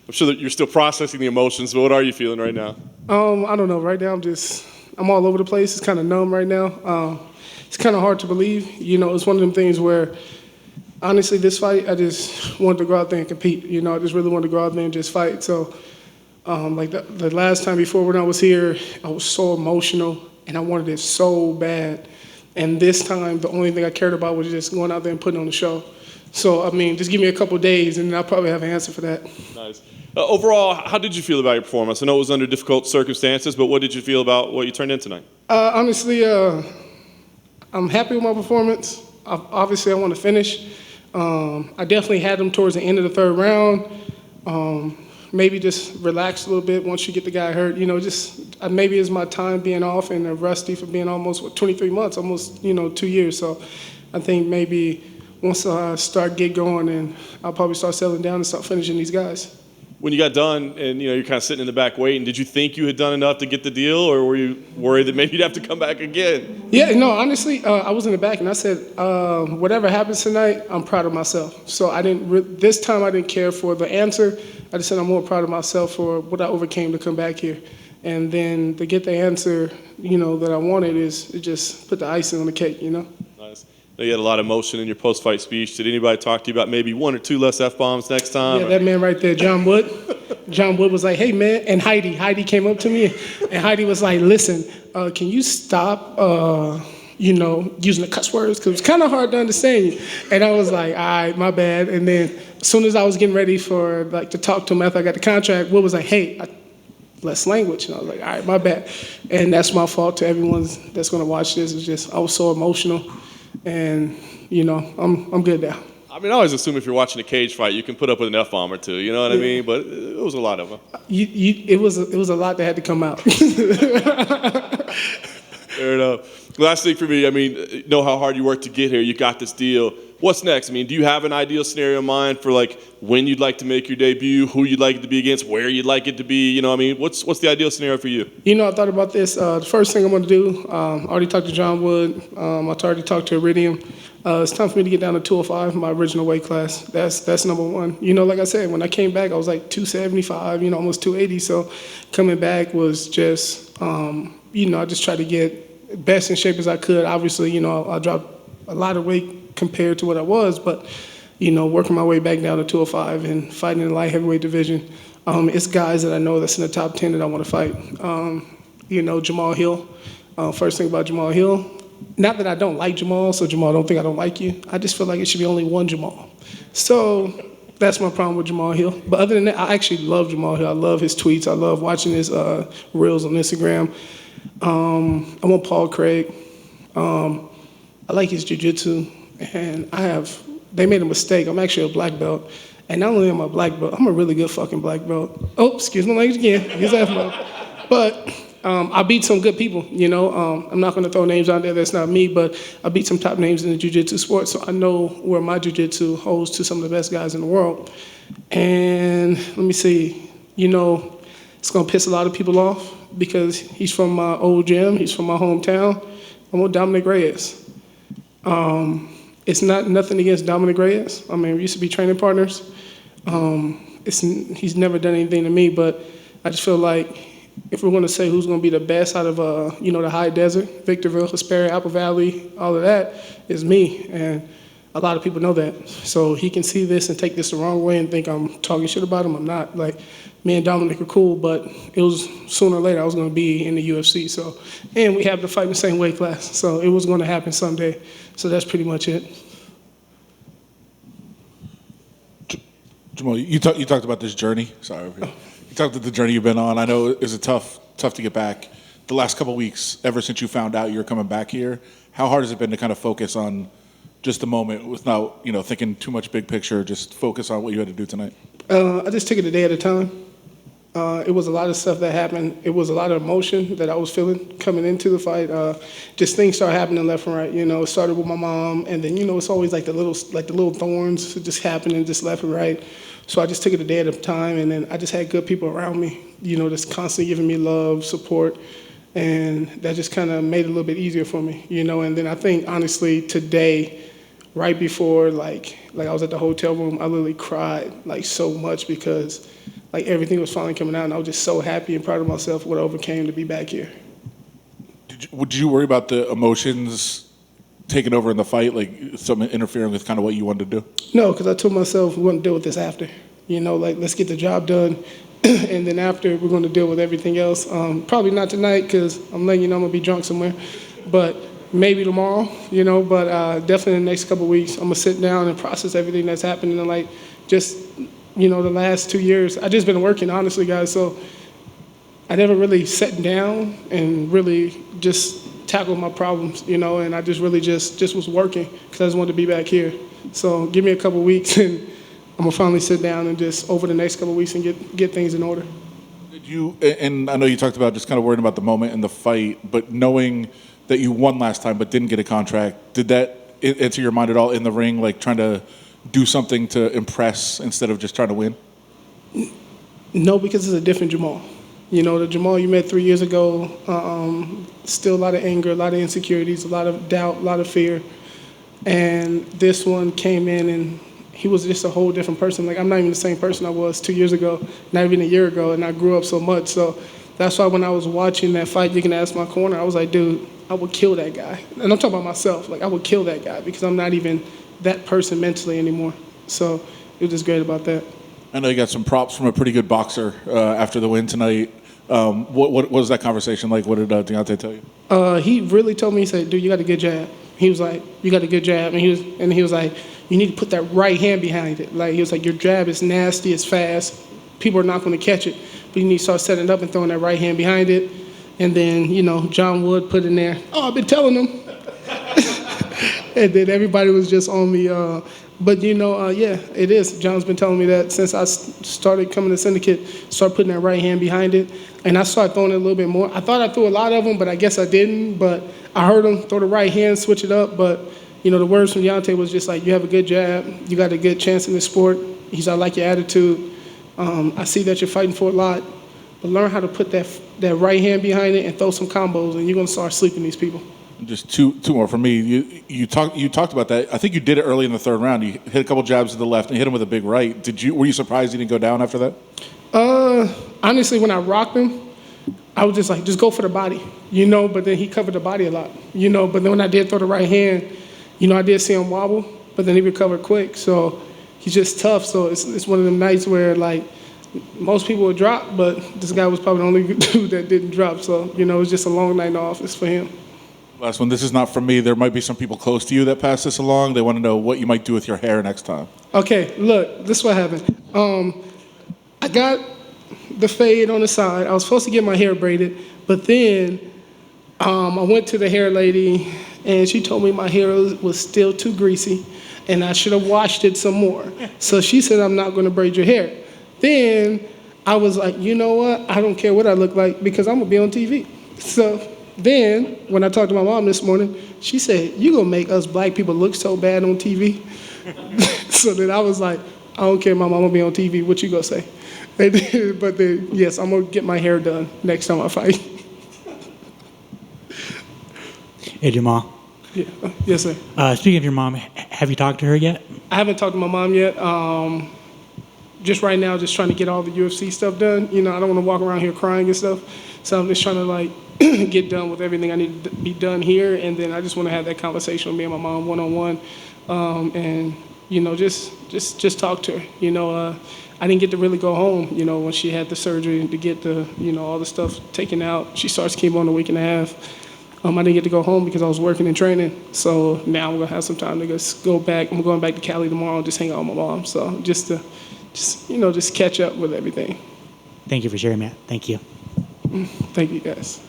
I'm sure that you're still processing the emotions, but what are you feeling right now? I don't know. Right now, I'm all over the place. It's kind of numb right now. It's kind of hard to believe. It's one of them things where, honestly, this fight, I just wanted to go out there and compete. I just really wanted to go out there and just fight. So, like the last time before when I was here, I was so emotional, and I wanted it so bad. And this time, the only thing I cared about was just going out there and putting on the show. So, just give me a couple days, and I'll probably have an answer for that. Nice. Overall, how did you feel about your performance? I know it was under difficult circumstances, but what did you feel about what you turned in tonight? Honestly, I'm happy with my performance. Obviously, I want to finish. I definitely had them towards the end of the third round. Maybe just relax a little bit once you get the guy hurt. Maybe it's my time being off and rusty for being almost 23 months, almost 2 years. So I think maybe once I get going, and I'll probably start settling down and start finishing these guys. When you got done and you're kind of sitting in the back waiting, did you think you had done enough to get the deal, or were you worried that maybe you'd have to come back again? Yeah, no, honestly, I was in the back and I said, whatever happens tonight, I'm proud of myself. So this time I didn't care for the answer. I just said I'm more proud of myself for what I overcame to come back here. And then to get the answer, that I wanted is it just put the icing on the cake, Nice. You had a lot of emotion in your post-fight speech. Did anybody talk to you about maybe 1 or 2 less F-bombs next time? Yeah, that man right there, John Wood. John Wood was like, hey, man, and Heidi came up to me, and Heidi was like, listen, can you stop, using the cuss words? Because it was kind of hard to understand you. And I was like, all right, my bad. And then as soon as I was getting ready for, to talk to him after I got the contract, Wood was like, hey, less language. And I was like, all right, my bad. And that's my fault to everyone that's going to watch this. It's just I was so emotional. And, I'm good now. I always assume if you're watching a cage fight, you can put up with an F-bomb or two, you know what I mean? But it was a lot of them. It was a lot that had to come out. Fair enough. Last thing for me, know how hard you worked to get here. You got this deal. What's next? Do you have an ideal scenario in mind for when you'd like to make your debut, who you'd like it to be against, where you'd like it to be? What's the ideal scenario for you? I thought about this. The first thing I'm going to do, I already talked to John Wood. I already talked to Iridium. It's time for me to get down to 205, my original weight class. That's number one. Like I said, when I came back, I was 275, almost 280. So coming back was just, I just tried to get best in shape as I could. Obviously, I dropped a lot of weight compared to what I was, but, working my way back down to 205 and fighting in the light heavyweight division. It's guys that I know that's in the top 10 that I want to fight. Jamahal Hill. First thing about Jamahal Hill, not that I don't like Jamal, so Jamal, don't think I don't like you. I just feel like it should be only one Jamal. So that's my problem with Jamahal Hill. But other than that, I actually love Jamahal Hill. I love his tweets. I love watching his reels on Instagram. I want Paul Craig. I like his jiu-jitsu. And they made a mistake. I'm actually a black belt. And not only am I a black belt, I'm a really good fucking black belt. Oh, excuse my language again. Use that. But I beat some good people, I'm not going to throw names out there. That's not me. But I beat some top names in the jiu-jitsu sport. So I know where my jiu-jitsu holds to some of the best guys in the world. And let me see. It's going to piss a lot of people off because he's from my old gym. He's from my hometown. I want Dominick Reyes. It's not nothing against Dominick Reyes. we used to be training partners. He's never done anything to me, but I just feel like if we're going to say who's going to be the best out of, the high desert, Victorville, Hesperia, Apple Valley, all of that, is me. And a lot of people know that. So he can see this and take this the wrong way and think I'm talking shit about him. I'm not. Me and Dominick are cool, but it was sooner or later I was going to be in the UFC. So, and we have to fight in the same weight class. So it was going to happen someday. So that's pretty much it. Jamal, you talked about this journey. Sorry. You talked about the journey you've been on. I know it was tough to get back. The last couple of weeks, ever since you found out you were coming back here, how hard has it been to kind of focus on just the moment without, thinking too much big picture, just focus on what you had to do tonight? I just took it a day at a time. It was a lot of stuff that happened. It was a lot of emotion that I was feeling coming into the fight. Just things started happening left and right. It started with my mom, and then it's always the little thorns just happening just left and right. So I just took it a day at a time, and then I just had good people around me. Just constantly giving me love, support, and that just kind of made it a little bit easier for me. And then I think honestly today, right before like I was at the hotel room, I literally cried so much because. like everything was finally coming out, and I was just so happy and proud of myself for what I overcame to be back here. Did you worry about the emotions taking over in the fight, like something interfering with kind of what you wanted to do? No, because I told myself we wouldn't deal with this after. Like let's get the job done, and then after we're going to deal with everything else. Probably not tonight because I'm letting you know I'm going to be drunk somewhere, but maybe tomorrow, but definitely in the next couple of weeks, I'm going to sit down and process everything that's happening. And like just, the last 2 years, I just been working, honestly, guys. So I never really sat down and really just tackled my problems, and I just really just was working because I just wanted to be back here. So give me a couple of weeks and I'm going to finally sit down and just over the next couple of weeks and get things in order. Did you, and I know you talked about just kind of worrying about the moment in the fight, but knowing that you won last time but didn't get a contract, did that enter your mind at all in the ring, like trying to do something to impress instead of just trying to win? No, because it's a different Jamal. The Jamal you met 3 years ago, still a lot of anger, a lot of insecurities, a lot of doubt, a lot of fear. And this one came in and he was just a whole different person. Like, I'm not even the same person I was 2 years ago, not even a year ago, and I grew up so much. So that's why when I was watching that fight, you can ask my corner, I was like, dude, I would kill that guy. And I'm talking about myself. Like, I would kill that guy because I'm not even that person mentally anymore. So it was just great about that. I know you got some props from a pretty good boxer after the win tonight. What was that conversation like? What did Deontay tell you? He really told me, he said, dude, you got a good jab. He was like, you got a good jab. And he was like, you need to put that right hand behind it. Like, he was like, your jab is nasty, it's fast. People are not going to catch it. But you need to start setting it up and throwing that right hand behind it. And then, John Wood put in there, oh, I've been telling him. And then everybody was just on me. But, yeah, it is. John's been telling me that since I started coming to Syndicate, start putting that right hand behind it. And I started throwing it a little bit more. I thought I threw a lot of them, but I guess I didn't. But I heard him throw the right hand, switch it up. But, the words from Deontay was just like, you have a good jab. You got a good chance in this sport. He's I like your attitude. I see that you're fighting for a lot. But learn how to put that right hand behind it and throw some combos, and you're going to start sleeping these people. Just two more for me. You talked about that. I think you did it early in the third round. You hit a couple jabs to the left and hit him with a big right. Were you surprised you didn't go down after that? Honestly, when I rocked him, I was just like, just go for the body, But then he covered the body a lot, But then when I did throw the right hand, I did see him wobble, but then he recovered quick. So he's just tough. So it's one of them nights where like most people would drop, but this guy was probably the only dude that didn't drop. So it was just a long night in the office for him. Last one. This is not from me. There might be some people close to you that pass this along. They want to know what you might do with your hair next time. Okay, look, this is what happened. I got the fade on the side. I was supposed to get my hair braided, but then I went to the hair lady, and she told me my hair was still too greasy, and I should have washed it some more. So she said, I'm not going to braid your hair. Then I was like, you know what? I don't care what I look like because I'm going to be on TV. So then, when I talked to my mom this morning, she said, you're going to make us black people look so bad on TV? So then I was like, I don't care, my mom will be on TV. What you going to say? But then, yes, I'm going to get my hair done next time I fight. Hey, Jamal. Yeah. Yes, sir. Speaking of your mom, have you talked to her yet? I haven't talked to my mom yet. Just right now, just trying to get all the UFC stuff done. I don't want to walk around here crying and stuff. So I'm just trying to, get done with everything I need to be done here, and then I just want to have that conversation with me and my mom one-on-one, and just talk to her. I didn't get to really go home, when she had the surgery to get the all the stuff taken out. She starts chemo in a week and a half. I didn't get to go home because I was working and training. So now I'm gonna have some time to just go back. I'm going back to Cali tomorrow and just hang out with my mom. So just catch up with everything. Thank you for sharing that. Thank you. Thank you, guys.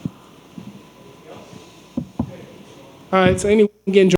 All right, so anyway, again.